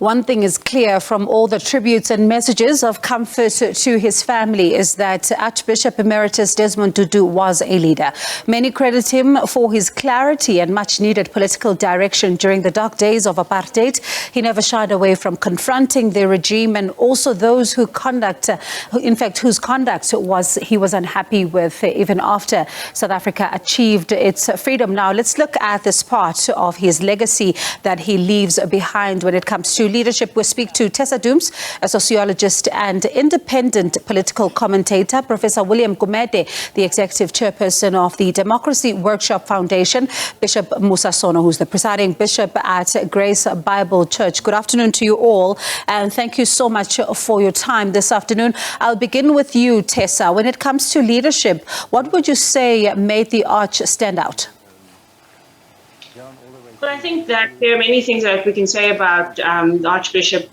One thing is clear from all the tributes and messages of comfort to his family is that Archbishop Emeritus Desmond Tutu was a leader. Many credit him for his clarity and much-needed political direction during the dark days of apartheid. He never shied away from confronting the regime and also those whose conduct he was unhappy with even after South Africa achieved its freedom. Now, let's look at this part of his legacy that he leaves behind when it comes to leadership. We speak to Tessa Dooms, a sociologist and independent political commentator, Professor William Gumede, the executive chairperson of the Democracy Workshop Foundation, Bishop Mosa Sono, who's the presiding bishop at Grace Bible Church. Good afternoon to you all, and thank you so much for your time this afternoon. I'll begin with you, Tessa. When it comes to leadership, what would you say made the Arch stand out? Well, I think that there are many things that we can say about the Archbishop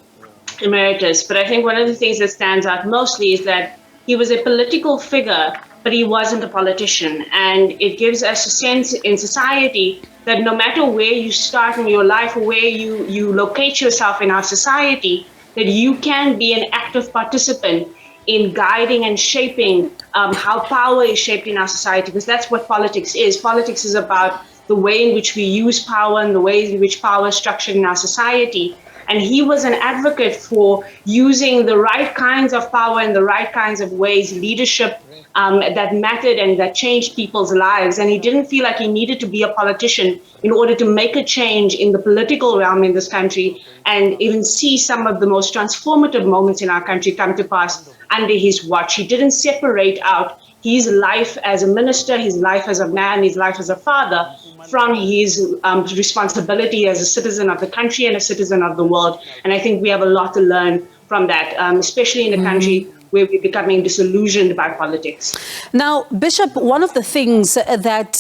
Emeritus, but I think one of the things that stands out mostly is that he was a political figure, but he wasn't a politician. And it gives us a sense in society that no matter where you start in your life or where you locate yourself in our society, that you can be an active participant in guiding and shaping how power is shaped in our society, because that's what politics is. Politics is about the way in which we use power and the ways in which power is structured in our society. And he was an advocate for using the right kinds of power in the right kinds of ways, leadership that mattered and that changed people's lives. And he didn't feel like he needed to be a politician in order to make a change in the political realm in this country and even see some of the most transformative moments in our country come to pass under his watch. He didn't separate out his life as a minister, his life as a man, his life as a father from his responsibility as a citizen of the country and a citizen of the world. And I think we have a lot to learn from that, especially in a country where we're becoming disillusioned by politics. Now, Bishop, one of the things that,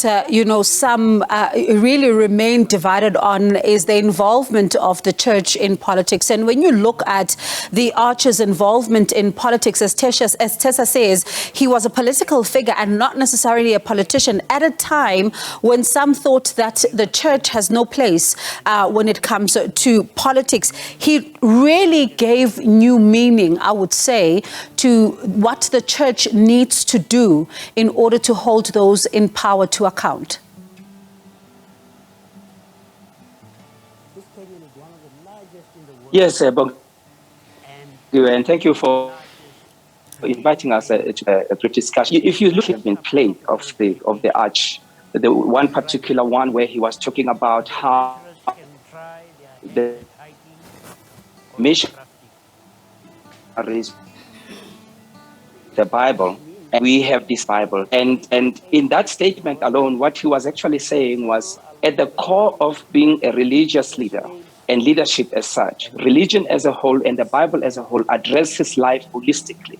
some really remain divided on is the involvement of the church in politics. And when you look at the Arch's involvement in politics, as Tessa says, he was a political figure and not necessarily a politician at a time when some thought that the church has no place when it comes to politics. He really gave new meaning, I would say, to what the church needs to do in order to hold those in power to account. Yes, and thank you for inviting us to a brief discussion. If you look at the play of the Arch, the one particular one where he was talking about how the missionaries the Bible, and we have this Bible. And in that statement alone, what he was actually saying was, at the core of being a religious leader and leadership as such, religion as a whole and the Bible as a whole addresses life holistically.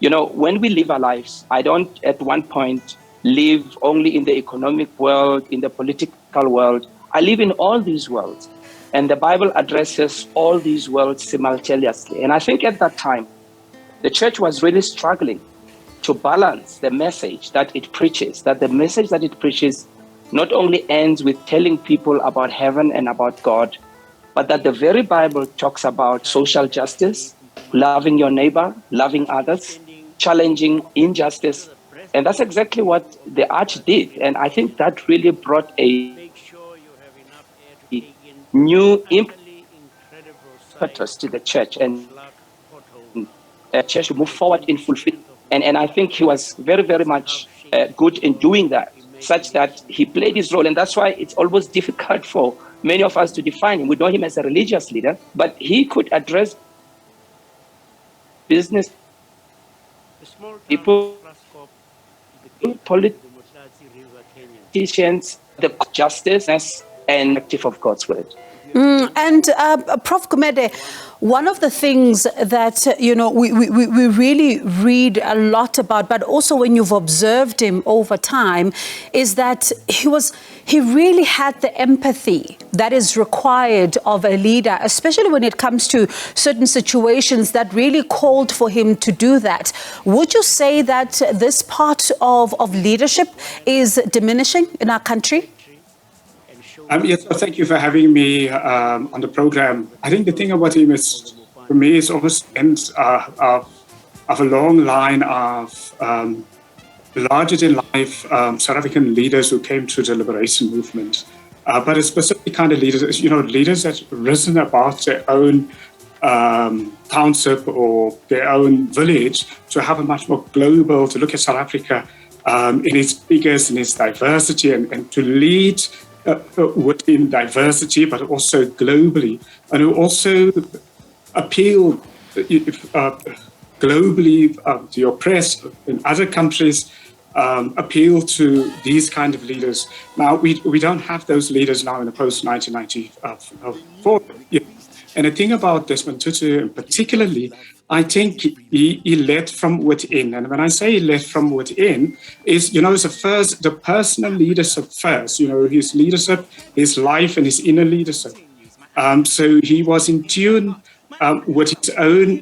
You know, when we live our lives, I don't at one point live only in the economic world, in the political world. I live in all these worlds. And the Bible addresses all these worlds simultaneously. And I think at that time, the church was really struggling to balance the message that it preaches, that the message that it preaches not only ends with telling people about heaven and about God, but that the very Bible talks about social justice, loving your neighbor, loving others, challenging injustice. And that's exactly what the Arch did. And I think that really brought a new impetus to the church and church to move forward in fulfillment. And I think he was very, very much good in doing that, such that he played his role. And that's why it's almost difficult for many of us to define him. We know him as a religious leader, but he could address business people, politicians, the justice and active of God's word. Prof. Gumede, one of the things that, we really read a lot about, but also when you've observed him over time, is that he really had the empathy that is required of a leader, especially when it comes to certain situations that really called for him to do that. Would you say that this part of leadership is diminishing in our country? Yes, well, thank you for having me on the program. I think the thing about him is, for me, is almost ends of a long line of larger-than-life South African leaders who came through the liberation movement. But a specific kind of leaders, leaders that risen above their own township or their own village to have a much more global, to look at South Africa in its biggest, in its diversity, and to lead within diversity, but also globally, and who also appeal globally to your press in other countries, appeal to these kind of leaders. Now, we don't have those leaders now in the post-1994. And the thing about Desmond Tutu, particularly, I think he led from within. And when I say he led from within, is, the personal leadership first, his leadership, his life and his inner leadership. So he was in tune with his own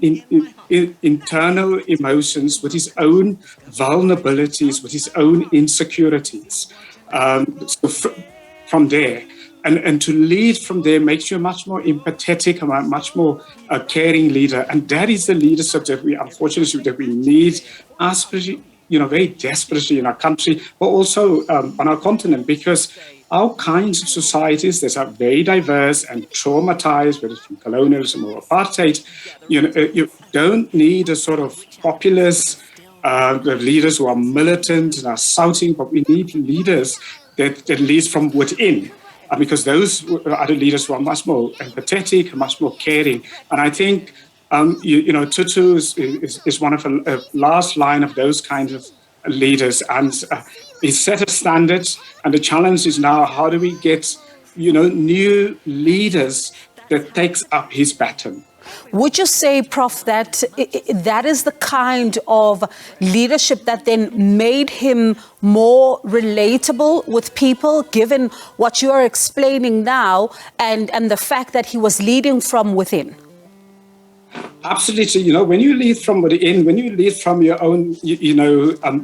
internal emotions, with his own vulnerabilities, with his own insecurities. So from there, and to lead from there makes you a much more empathetic, a much more caring leader. And that is the leadership that we, unfortunately, that we need, especially, very desperately in our country, but also on our continent, because our kinds of societies that are very diverse and traumatized, whether it's from colonialism or apartheid, you don't need a sort of populist leaders who are militant and are shouting, but we need leaders that lead from within. Because those are the leaders who are much more empathetic, much more caring. And I think, Tutu is one of the last line of those kinds of leaders. And he set a standard. And the challenge is now, how do we get, new leaders that takes up his baton? Would you say, Prof, that that is the kind of leadership that then made him more relatable with people, given what you are explaining now and the fact that he was leading from within? Absolutely. When you lead from within, when you lead from your own,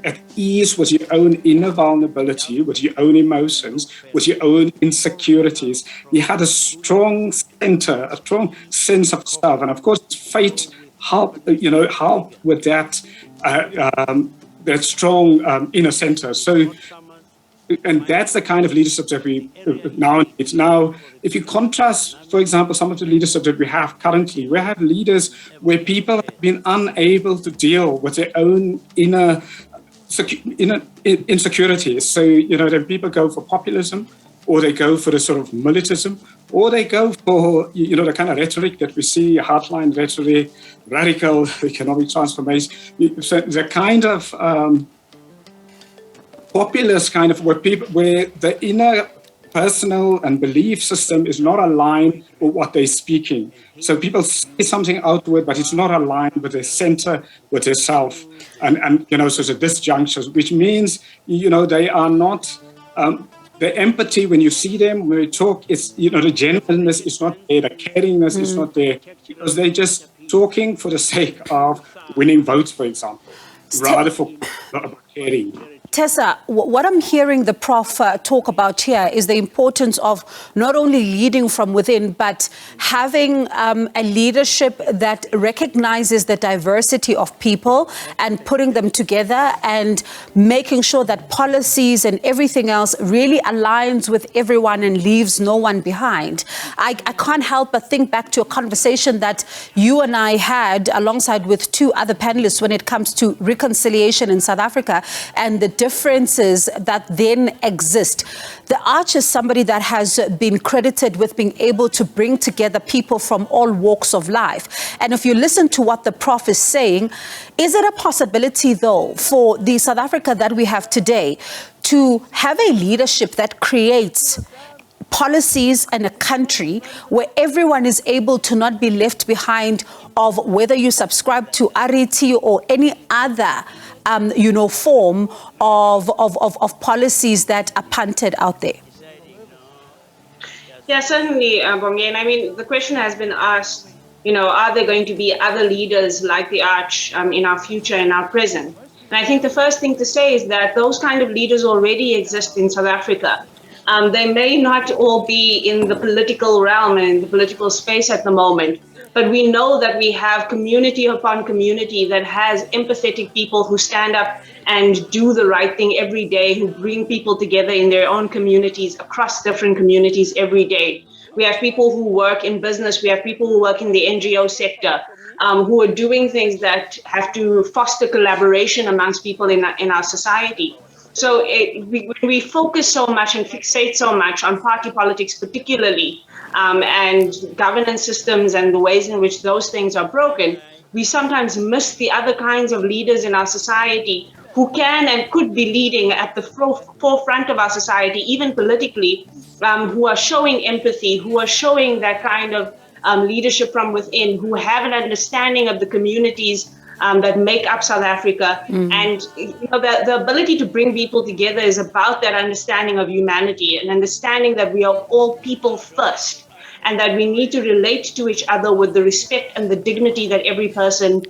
at ease with your own inner vulnerability, with your own emotions, with your own insecurities, he had a strong center, a strong sense of self. And of course, faith helped with that, that strong inner center. So, and that's the kind of leadership that we now need. Now, if you contrast, for example, some of the leadership that we have currently, we have leaders where people have been unable to deal with their own inner insecurities. So, then people go for populism, or they go for the sort of militism, or they go for, the kind of rhetoric that we see, hardline rhetoric, radical economic transformation. So the kind of populist kind of where the inner personal and belief system is not aligned with what they're speaking. So people say something outward, but it's not aligned with their center, with their self. And so it's a disjunction, which means, they are not, the empathy when you see them, when we talk, it's, the genuineness is not there, the caringness is not there, because they're just talking for the sake of winning votes, for example, rather for caring. Tessa, what I'm hearing the Prof talk about here is the importance of not only leading from within, but having a leadership that recognizes the diversity of people and putting them together and making sure that policies and everything else really aligns with everyone and leaves no one behind. I can't help but think back to a conversation that you and I had alongside with two other panelists when it comes to reconciliation in South Africa and the differences that then exist. The Arch is somebody that has been credited with being able to bring together people from all walks of life. And if you listen to what the Prof is saying, is it a possibility, though, for the South Africa that we have today to have a leadership that creates policies and a country where everyone is able to not be left behind of whether you subscribe to RET or any other form of policies that are punted out there? Yeah, certainly, Bongi. And I mean, the question has been asked, are there going to be other leaders like the Arch in our future, in our present? And I think the first thing to say is that those kind of leaders already exist in South Africa. They may not all be in the political realm and in the political space at the moment, but we know that we have community upon community that has empathetic people who stand up and do the right thing every day, who bring people together in their own communities, across different communities every day. We have people who work in business. We have people who work in the NGO sector, who are doing things that have to foster collaboration amongst people in our society. So we focus so much and fixate so much on party politics particularly, and governance systems and the ways in which those things are broken, we sometimes miss the other kinds of leaders in our society who can and could be leading at the forefront of our society, even politically, who are showing empathy, who are showing that kind of leadership from within, who have an understanding of the communities that make up South Africa. And the ability to bring people together is about that understanding of humanity, and understanding that we are all people first, and that we need to relate to each other with the respect and the dignity that every person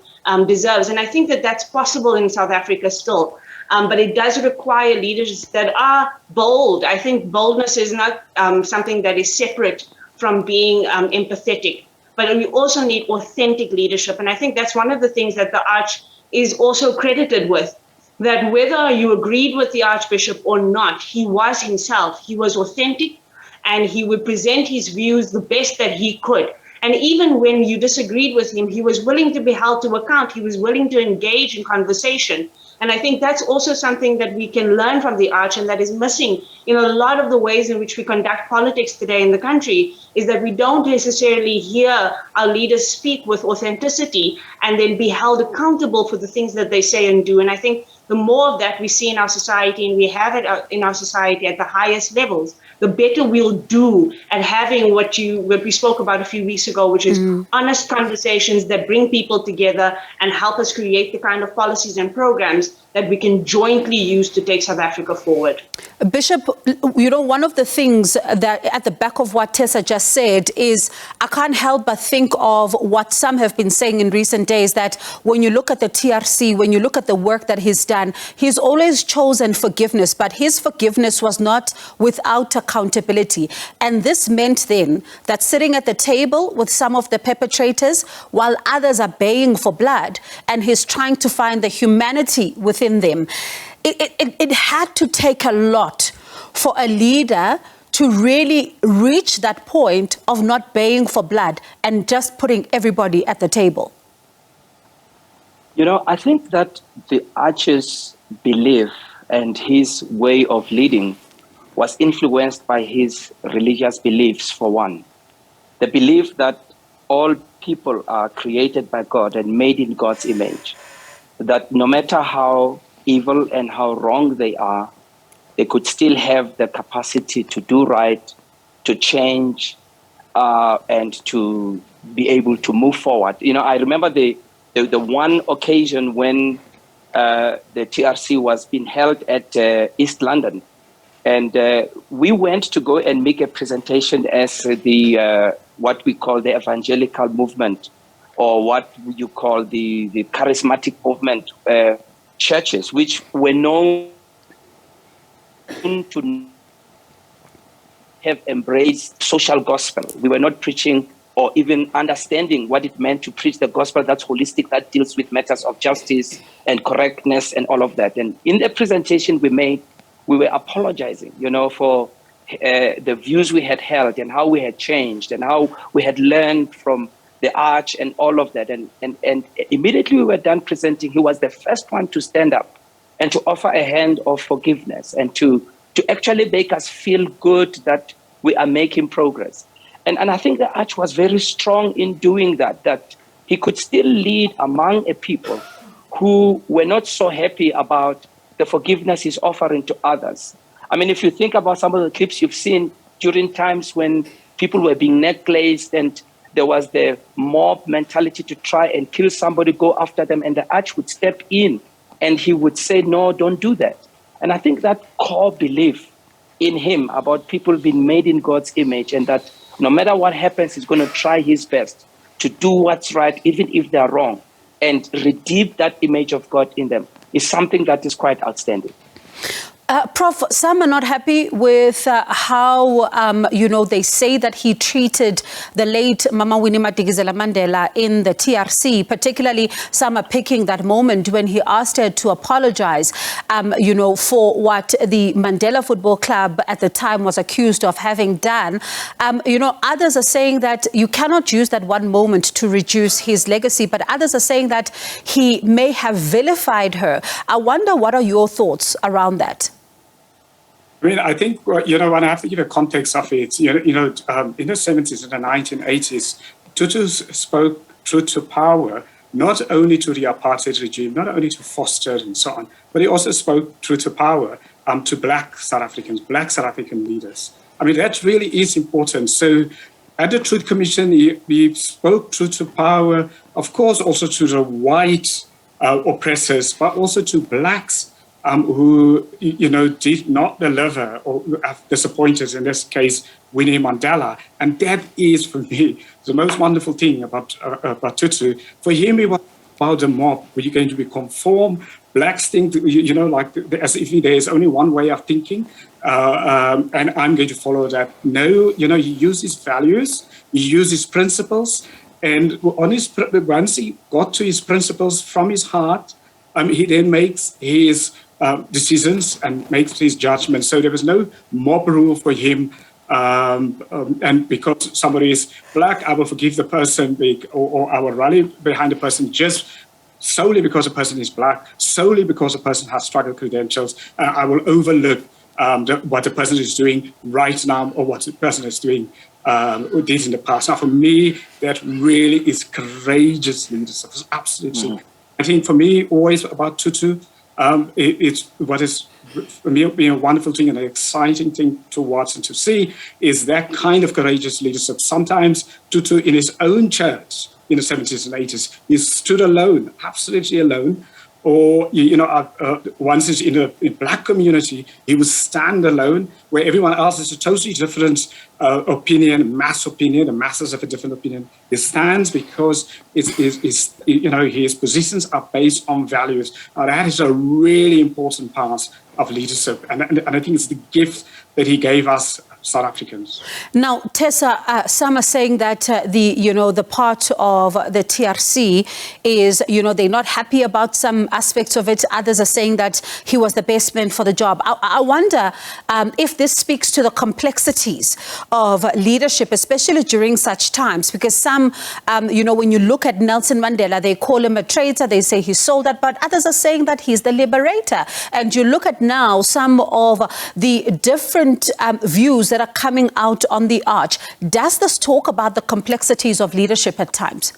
deserves. And I think that that's possible in South Africa still. But it does require leaders that are bold. I think boldness is not something that is separate from being empathetic, but we also need authentic leadership. And I think that's one of the things that the Arch is also credited with, that whether you agreed with the Archbishop or not, he was himself. He was authentic, and he would present his views the best that he could. And even when you disagreed with him, he was willing to be held to account. He was willing to engage in conversation. And I think that's also something that we can learn from the Arch, and that is missing in a lot of the ways in which we conduct politics today in the country, is that we don't necessarily hear our leaders speak with authenticity and then be held accountable for the things that they say and do. And I think the more of that we see in our society, and we have it in our society at the highest levels, the better we'll do at having what we spoke about a few weeks ago, which is honest conversations that bring people together and help us create the kind of policies and programs that we can jointly use to take South Africa forward. Bishop, one of the things that at the back of what Tessa just said is, I can't help but think of what some have been saying in recent days, that when you look at the TRC, when you look at the work that he's done, he's always chosen forgiveness, but his forgiveness was not without accountability. And this meant then that sitting at the table with some of the perpetrators while others are baying for blood, and he's trying to find the humanity within them. It had to take a lot for a leader to really reach that point of not baying for blood and just putting everybody at the table. I think that the Arch's belief and his way of leading was influenced by his religious beliefs, for one. The belief that all people are created by God and made in God's image, that no matter how evil and how wrong they are, they could still have the capacity to do right, to change, and to be able to move forward. I remember the one occasion when the TRC was being held at East London, and we went to go and make a presentation as the what we call the evangelical movement, or what you call the charismatic movement churches, which were known to have embraced social gospel. We were not preaching or even understanding what it meant to preach the gospel that's holistic, that deals with matters of justice and correctness and all of that. And in the presentation we made, we were apologizing, for the views we had held and how we had changed and how we had learned from the Arch and all of that. And immediately we were done presenting, he was the first one to stand up and to offer a hand of forgiveness and to actually make us feel good that we are making progress. And I think the Arch was very strong in doing that he could still lead among a people who were not so happy about the forgiveness he's offering to others. I mean, if you think about some of the clips you've seen during times when people were being necklaced and there was the mob mentality to try and kill somebody, go after them, and the Arch would step in and he would say, no, don't do that. And I think that core belief in him about people being made in God's image, and that no matter what happens, he's going to try his best to do what's right, even if they're wrong, and redeem that image of God in them, is something that is quite outstanding. Prof, some are not happy with how, they say that he treated the late Mama Winnie Madikizela Mandela in the TRC. Particularly, some are picking that moment when he asked her to apologize, for what the Mandela Football Club at the time was accused of having done. Others are saying that you cannot use that one moment to reduce his legacy, but others are saying that he may have vilified her. I wonder, what are your thoughts around that? I mean, I think, when I have to give a context of it, in the 70s and the 1980s, Tutu spoke truth to power, not only to the apartheid regime, not only to Foster and so on, but he also spoke truth to power to black South African leaders. I mean, that really is important. So at the Truth Commission, he spoke truth to power, of course, also to the white oppressors, but also to blacks who, did not deliver or have disappointed, in this case, Winnie Mandela. And that is, for me, the most wonderful thing about Tutu. For him, it was about the mob. Were you going to be conform? Blacks think, as if there is only one way of thinking, and I'm going to follow that. No, he uses values, he uses principles, and once he got to his principles from his heart, he then makes his decisions and makes his judgments. So there was no mob rule for him. And because somebody is black, I will forgive the person, or I will rally behind the person just solely because the person is black, solely because the person has struggle credentials. I will overlook what the person is doing right now or what the person is doing did in the past. Now, for me, that really is courageous leadership. Absolutely. I think for me, always about Tutu, it's what is for me being a wonderful thing and an exciting thing to watch and to see is that kind of courageous leadership. Sometimes Tutu in his own church in the 70s and 80s, he stood alone, absolutely alone. Or, once he's in a black community, he would stand alone where everyone else has a totally different opinion, the masses have a different opinion. He stands because his positions are based on values. Now, that is a really important part of leadership. And I think it's the gift that he gave us South Africans. Now, Tessa, some are saying that the part of the TRC is, they're not happy about some aspects of it. Others are saying that he was the best man for the job. I wonder if this speaks to the complexities of leadership, especially during such times, because some, when you look at Nelson Mandela, they call him a traitor. They say he sold that, but others are saying that he's the liberator. And you look at now some of the different views that are coming out on the arch. Does this talk about the complexities of leadership at times?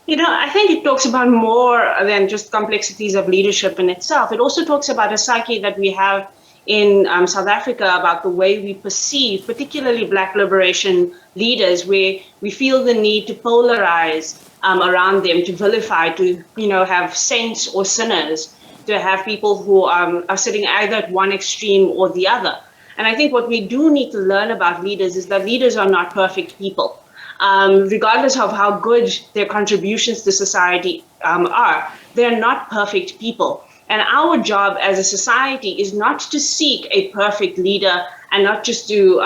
I think it talks about more than just complexities of leadership in itself. It also talks about a psyche that we have in South Africa about the way we perceive, particularly Black liberation leaders, where we feel the need to polarize around them, to vilify, to have saints or sinners, to have people who are sitting either at one extreme or the other. And I think what we do need to learn about leaders is that leaders are not perfect people. Regardless of how good their contributions to society are, they're not perfect people. And our job as a society is not to seek a perfect leader and not just to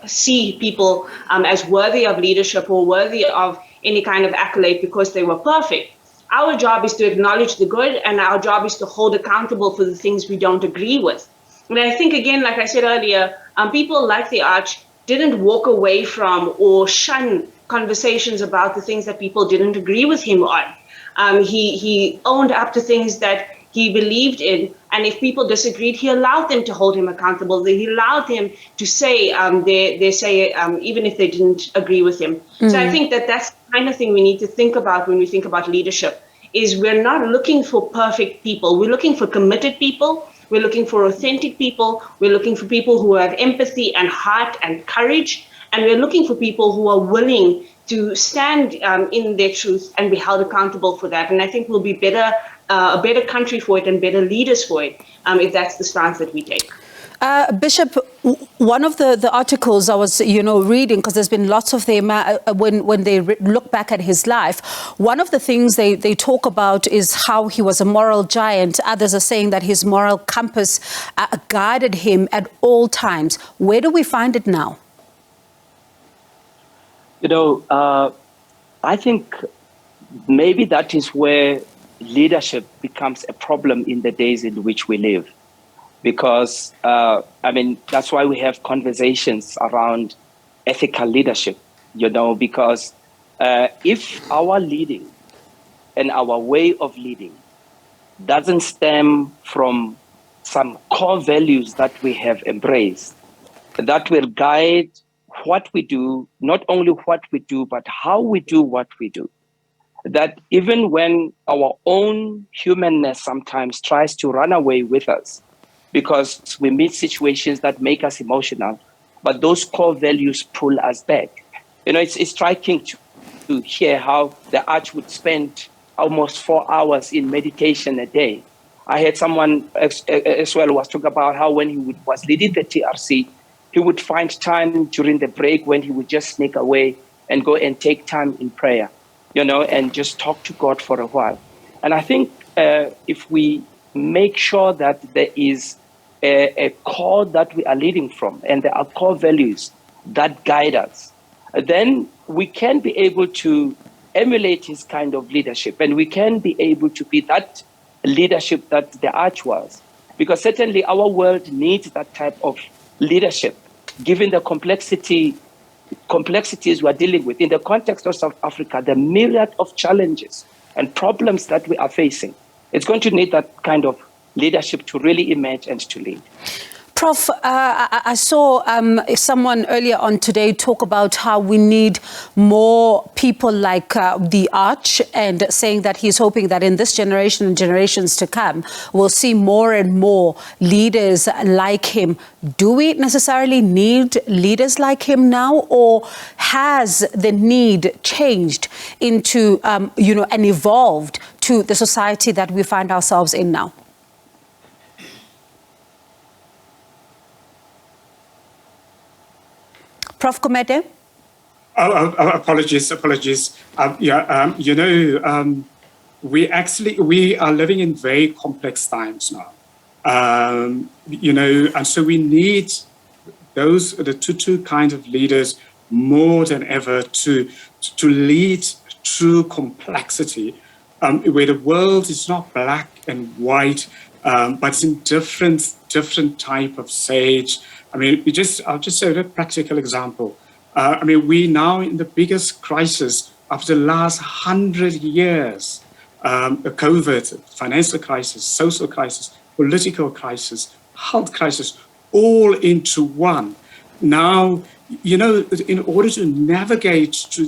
see people as worthy of leadership or worthy of any kind of accolade because they were perfect. Our job is to acknowledge the good, and our job is to hold accountable for the things we don't agree with. And I think, again, like I said earlier, people like the Arch didn't walk away from or shun conversations about the things that people didn't agree with him on. He owned up to things that he believed in, and if people disagreed, he allowed them to hold him accountable. He allowed them to say their say, even if they didn't agree with him. So I think that's the kind of thing we need to think about when we think about leadership, is we're not looking for perfect people. We're looking for committed people. We're looking for authentic people. We're looking for people who have empathy and heart and courage. And we're looking for people who are willing to stand in their truth and be held accountable for that. And I think we'll be a better country for it and better leaders for it if that's the stance that we take. Bishop, one of the articles I was, reading, because there's been lots of them when they look back at his life, one of the things they talk about is how he was a moral giant. Others are saying that his moral compass guided him at all times. Where do we find it now? I think maybe that is where leadership becomes a problem in the days in which we live. Because, that's why we have conversations around ethical leadership, because if our leading and our way of leading doesn't stem from some core values that we have embraced, that will guide what we do, not only what we do, but how we do what we do. That even when our own humanness sometimes tries to run away with us, because we meet situations that make us emotional, but those core values pull us back. It's striking to hear how the Arch would spend almost 4 hours in meditation a day. I heard someone as well was talking about how when he was leading the TRC, he would find time during the break when he would just sneak away and go and take time in prayer, and just talk to God for a while. And I think if we make sure that there is a core that we are leading from, and there are core values that guide us, then we can be able to emulate his kind of leadership, and we can be able to be that leadership that the Arch was. Because certainly our world needs that type of leadership, given the complexities we are dealing with. In the context of South Africa, the myriad of challenges and problems that we are facing, it's going to need that kind of leadership to really emerge and to lead. Prof, I saw someone earlier on today talk about how we need more people like the Arch, and saying that he's hoping that in this generation and generations to come, we'll see more and more leaders like him. Do we necessarily need leaders like him now, or has the need changed into, and evolved to the society that we find ourselves in now? Prof. Gumede? Apologies. We are living in very complex times now. And so we need the Tutu kind of leaders more than ever to lead through complexity, where the world is not black and white, but it's in different type of shades. I'll just say a practical example. We now in the biggest crisis of the last 100 years, COVID, financial crisis, social crisis, political crisis, health crisis, all into one. Now, in order to navigate through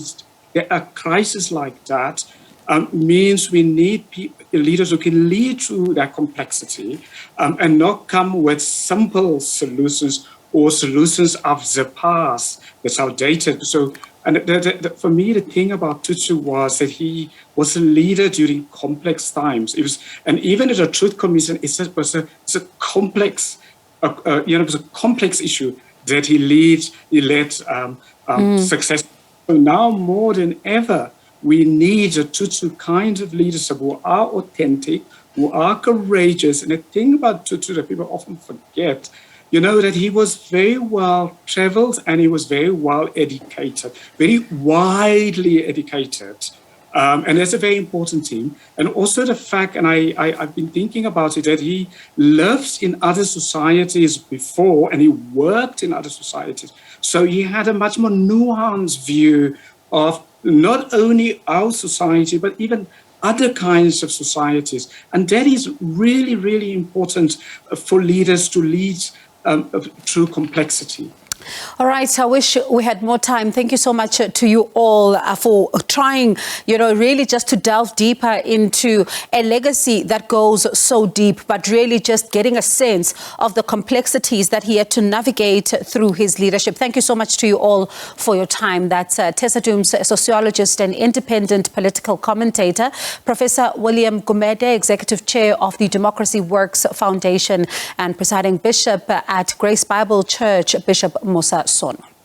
a crisis like that, means we need leaders who can lead through that complexity, and not come with simple solutions or solutions of the past that's outdated. So, and for me, the thing about Tutu was that he was a leader during complex times. It was, and even at the Truth Commission, it's a complex, it was a complex issue that he led success. So now more than ever, we need a Tutu kind of leadership who are authentic, who are courageous. And the thing about Tutu that people often forget, that he was very well traveled and he was very well educated, very widely educated. And that's a very important thing. And also the fact, and I've been thinking about it, that he lived in other societies before and he worked in other societies. So he had a much more nuanced view of not only our society, but even other kinds of societies. And that is really, really important for leaders to lead through complexity. All right, I wish we had more time. Thank you so much to you all for trying, really just to delve deeper into a legacy that goes so deep, but really just getting a sense of the complexities that he had to navigate through his leadership. Thank you so much to you all for your time. That's Tessa Dooms, a sociologist and independent political commentator, Professor William Gumede, Executive Chair of the Democracy Works Foundation, and Presiding Bishop at Grace Bible Church, Bishop Mosa Sono.